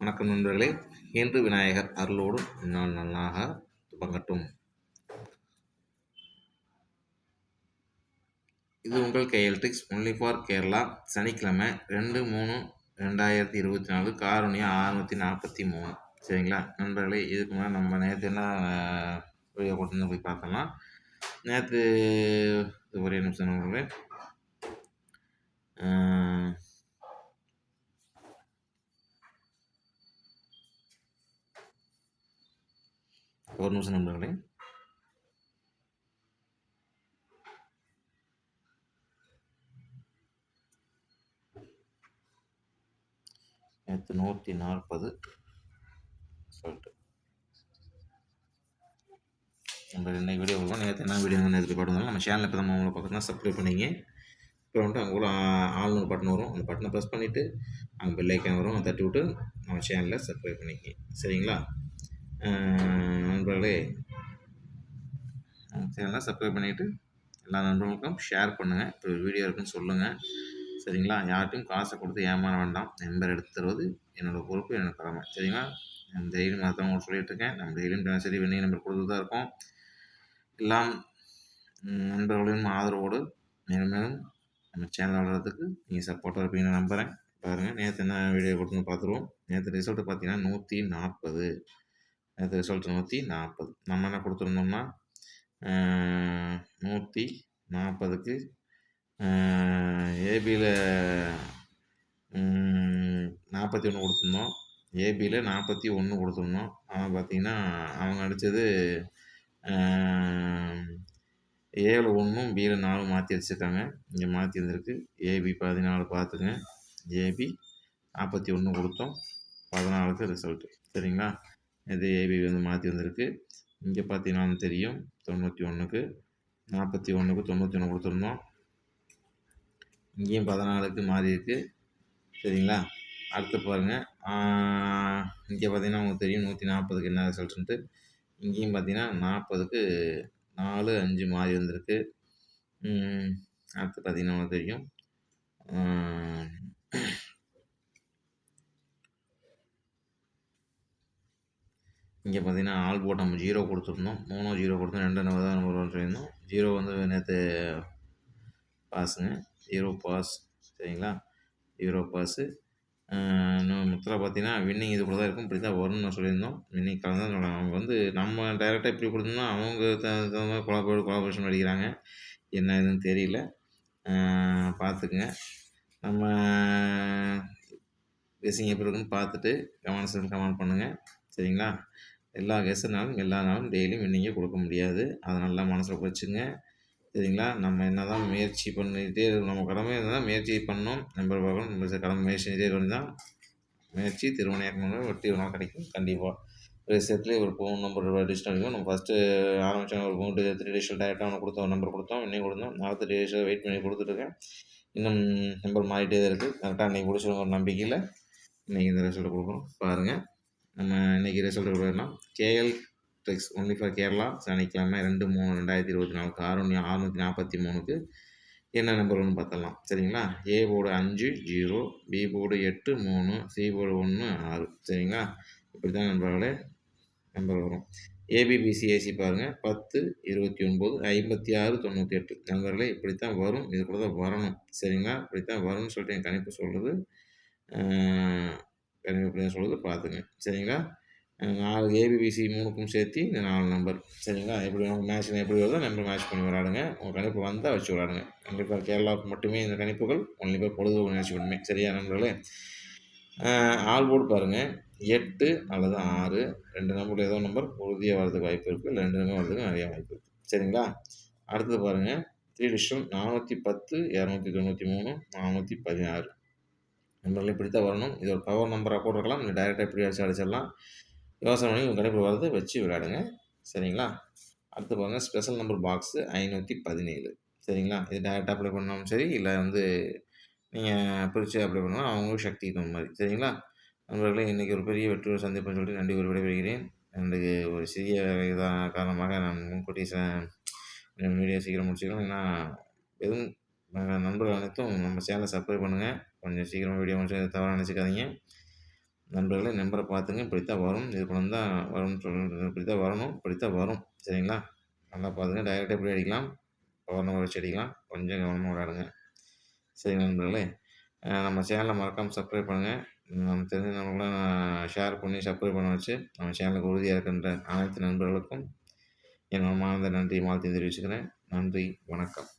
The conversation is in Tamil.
வணக்கம் நண்பர்களே. இன்று விநாயகர் அருளோடு இந்நாள் நல்லாக துவங்கட்டும். இது உங்கள் KL tricks only for Kerala. சனிக்கிழமை 2/3/2024 காரணியா 643. சரிங்களா நண்பர்களே, இதுக்கு முன்னாடி நம்ம நேற்று என்ன வீடியோ போட்டு போய் பார்த்தோம்னா, நேற்று ஒரே நிமிஷம் நண்பர்களே, ஒரு நிமிஷம் நண்பர்களே. நேற்று 140 சொல்லிட்டு நம்ம இன்னைக்கு வீடியோ போடுவோம். நேற்று என்ன வீடியோ நேற்று பாட்டுனாலும் நம்ம சேனலில் இப்போ தான் உங்களை பார்க்கணும்னா சப்ஸ்கிரைப் பண்ணிங்க. இப்போ வந்துட்டு அங்கே கூட ஆல்னு ஒரு பட்டன் வரும். அந்த பட்டனை ப்ரெஸ் பண்ணிவிட்டு அங்கே பெல் ஐக்கான் வரும். அதை தட்டி விட்டு நம்ம சேனலில் சப்ஸ்கிரைப் பண்ணிக்கங்க. சரிங்களா நண்பர்களே, சேனலை சப்ஸ்கிரைப் பண்ணிவிட்டு எல்லா நண்பர்களுக்கும் ஷேர் பண்ணுங்கள். இப்போ ஒரு வீடியோ இருக்குன்னு சொல்லுங்கள். சரிங்களா, யார்ட்டையும் காசை கொடுத்து ஏமாற வேண்டாம். நம்பர் எடுத்து தருவது என்னோடய பொறுப்பு, என்னோட கடமை. சரிங்களா, நம்ம டெய்லியும் மற்றவங்க சொல்லிகிட்ருக்கேன். நம்ம டெய்லியும் சரி வெண்ணி நம்பர் கொடுத்து தான் இருக்கோம். எல்லாம் நண்பர்களின் ஆதரவோடு மேலும் மேலும் நம்ம சேனல் வளர்கிறதுக்கு நீங்கள் சப்போர்ட்டாக இருப்பீங்கன்னு நம்புகிறேன். பாருங்கள், நேற்று என்ன வீடியோ கொடுத்துன்னு பார்த்துருவோம். நேற்று ரிசல்ட்டு பார்த்தீங்கன்னா 140. நேற்று ரிசல்ட் 140. நம்ம என்ன கொடுத்துருந்தோம்னா 140க்கு ஏபியில் 41 கொடுத்துருந்தோம். ஏபியில் 41 கொடுத்துருந்தோம். ஆனால் பார்த்தீங்கன்னா அவங்க அடித்தது ஏல 1ம் பியில் 4 மாற்றி அடிச்சிருக்காங்க. இங்கே மாற்றி இருந்திருக்கு. ஏபி 14 பார்த்துங்க. ஏபி 41 கொடுத்தோம், 14க்கு ரிசல்ட்டு. சரிங்களா, இது ஏபி வந்து மாற்றி வந்திருக்கு. இங்கே பார்த்தீங்கன்னா தெரியும், 91க்கு 41க்கு 91 கொடுத்துருந்தோம். இங்கேயும் 14க்கு மாறி இருக்குது. சரிங்களா, அடுத்து பாருங்கள், இங்கே பார்த்தீங்கன்னா உங்களுக்கு தெரியும் 140க்கு என்ன ரிசல்ட்டுன்ட்டு. இங்கேயும் பார்த்தீங்கன்னா 40க்கு 4 5 மாறி வந்திருக்கு. அடுத்து பார்த்தீங்கன்னா உங்களுக்கு தெரியும், இங்கே பார்த்தீங்கன்னா ஆல் போட் நம்ம 0 கொடுத்துருந்தோம். 3 0 கொடுத்தோம், 2 தான் நம்ம சொல்லியிருந்தோம். 0 வந்து நேற்று பாஸுங்க, 0 பாஸ். சரிங்களா, 0 பாஸு. இன்னும் மொத்தத்தில் பார்த்தீங்கன்னா வின்னிங் இது கூட தான் இருக்கும். இப்படி தான் வரும்னு நான் சொல்லியிருந்தோம். வின்னிங் கலந்து தான் சொல்கிறாங்க. அவங்க வந்து நம்ம டைரெக்டாக இப்படி கொடுத்தோம்னா அவங்க தகுந்த மாதிரி கொலாபரேஷன் அடிக்கிறாங்க. என்ன இதுன்னு தெரியல, பார்த்துக்குங்க. நம்ம கெஸ்ஸிங் எப்படி இருக்குன்னு பார்த்துட்டு கமெண்ட் பண்ணுங்கள். சரிங்களா, எல்லா கெஸ்ஸுனாலும் எல்லா நாளும் டெய்லியும் வின்னிங்கே கொடுக்க முடியாது. அதை நல்லா மனசில் வச்சுங்க. சரிங்களா, நம்ம என்ன தான் முயற்சி பண்ணிகிட்டே இருக்கணும். நம்ம கடமை இருந்தால் முயற்சி பண்ணணும். நம்பர் பார்க்கணும். நம்ம கடமை முயற்சி செஞ்சுட்டே இருந்தால் முயற்சி திருவனையாக்கணும், வெற்றி வேணால் கிடைக்கும் கண்டிப்பாக. ஒரு செட்லேயே ஒரு ஃபோன் நம்பர் டிஜிட்டல் அடிக்கும். நம்ம ஃபஸ்ட்டு ஆரம்பித்தோம் ஒரு 3 டிஜிட்டல் டேரெக்டாக ஒன்று கொடுத்தோம், நம்பர் கொடுத்தோம், இன்னைக்கு கொடுத்தோம். 4 டிஜிட்டல் வெயிட் பண்ணி கொடுத்துட்ருக்கேன். இன்னும் நம்பர் மாறிட்டே தான் இருக்குது. கரெக்டாக இன்றைக்கி முடிச்சிடும் ஒரு நம்பிக்கையில் இன்றைக்கி இந்த ரிசல்ட்டை கொடுக்குறோம். பாருங்கள், நம்ம இன்றைக்கி ரிசல்ட் கொடுக்கலாம். KL tricks only for Kerala. சனிக்கிழமை 2/3/2024 காரணியா 643க்கு என்ன நம்பர் ஒன்று பார்த்துடலாம். சரிங்களா, A board 5 0, B board 8 3, C board 1 6. சரிங்களா, இப்படி தான் நண்பர்களே நம்பர் வரும். ஏபிபிசிஏசி பாருங்கள், 10 29 56 98. நண்பர்களே இப்படித்தான் வரும். இது கூட தான் வரணும். சரிங்களா, இப்படித்தான் வரும்னு சொல்லிட்டு என் கணிப்பு சொல்கிறது. இப்படி தான் சொல்கிறது, பார்த்துங்க. சரிங்களா, 4 ஏபிபிசி 3க்கும் சேர்த்து இந்த 4 நம்பர். சரிங்களா, எப்படி உங்கள் மேட்ச் எப்படி வருதோ நம்பர் மேட்ச் பண்ணி விளாடுங்க. உங்கள் கணிப்பு வந்தால் வச்சு விளாடுங்க. கண்டிப்பாக கேரளாவுக்கு மட்டுமே இந்த கணிப்புகள், ஒன்லி பேர் பொழுதுபோக்கு நிகழ்ச்சி மட்டுமே. சரியா நண்பர்களே, ஆல் போர்டு பாருங்கள், 8 அல்லது 6 2 நம்பரில் ஏதோ நம்பர் உறுதியாக வரதுக்கு வாய்ப்பு இருக்குது. இல்லை 2 நம்பர் வரதுக்கு நிறைய வாய்ப்பு இருக்குது. சரிங்களா, அடுத்தது பாருங்கள், 3 டிஜிட்டல் 410 293 416. நம்பர்கள் இப்படி தான் வரணும். இது ஒரு பவர் நம்பராக போட்டுருக்கலாம், இல்லை டைரெக்டாக இப்படி அடிச்சிடலாம். யோசனை பண்ணி உங்கள் கணிப்பு வரது வச்சு விளையாடுங்க. சரிங்களா, அடுத்து பாருங்கள், ஸ்பெஷல் நம்பர் பாக்ஸு 517. சரிங்களா, இது டைரெக்டாக அப்ளை பண்ணாலும் சரி, இல்லை வந்து நீங்கள் பிரித்து அப்ளை பண்ணலாம், அவங்களுக்கு சக்திக்கு தகுந்த மாதிரி. சரிங்களா நண்பர்களே, இன்றைக்கி ஒரு பெரிய வெற்றியோடு சந்திப்புன்னு சொல்லிட்டு நன்றி ஒரு விடைபெறுகிறேன். எனக்கு ஒரு சிறிய இதாக காரணமாக நான் முன்கூட்டியே வீடியோ சீக்கிரம் முடிச்சுக்கலாம். ஏன்னா எதுவும் நண்பர்கள் அனைத்தும் நம்ம சேனலை சப்ஸ்கிரைப் பண்ணுங்கள். கொஞ்சம் சீக்கிரமாக வீடியோ முடிச்சு தவறாக நினச்சிக்காதீங்க. நண்பர்களே நம்பரை பார்த்துங்க. இப்படித்தான் வரும். இது போல தான் வரும்னு இப்படித்தான் வரணும். இப்படித்தான் வரும். சரிங்களா? நல்லா பார்த்துங்க. டைரக்ட்டா இப்படி அடிக்கலாம். பவர் நம்பர் வச்சு அடிக்கலாம். கொஞ்சம் கவனமா விளையாடுங்க. சரிங்களா நண்பர்களே? நம்ம சேனலை மறக்காம சப்ஸ்கிரைப் பண்ணுங்க. நமக்கு தெரிஞ்ச நண்பர்கள்லாம் ஷேர் பண்ணி சப்ஸ்கிரைப் பண்ண வச்சு, நம்ம சேனலுக்கு உறுதியா இருக்கின்ற அனைத்து நண்பர்களுக்கும் என் மனமார்ந்த நன்றி வாழ்த்தையும் தெரிவிச்சுக்கிறேன். நன்றி, வணக்கம்.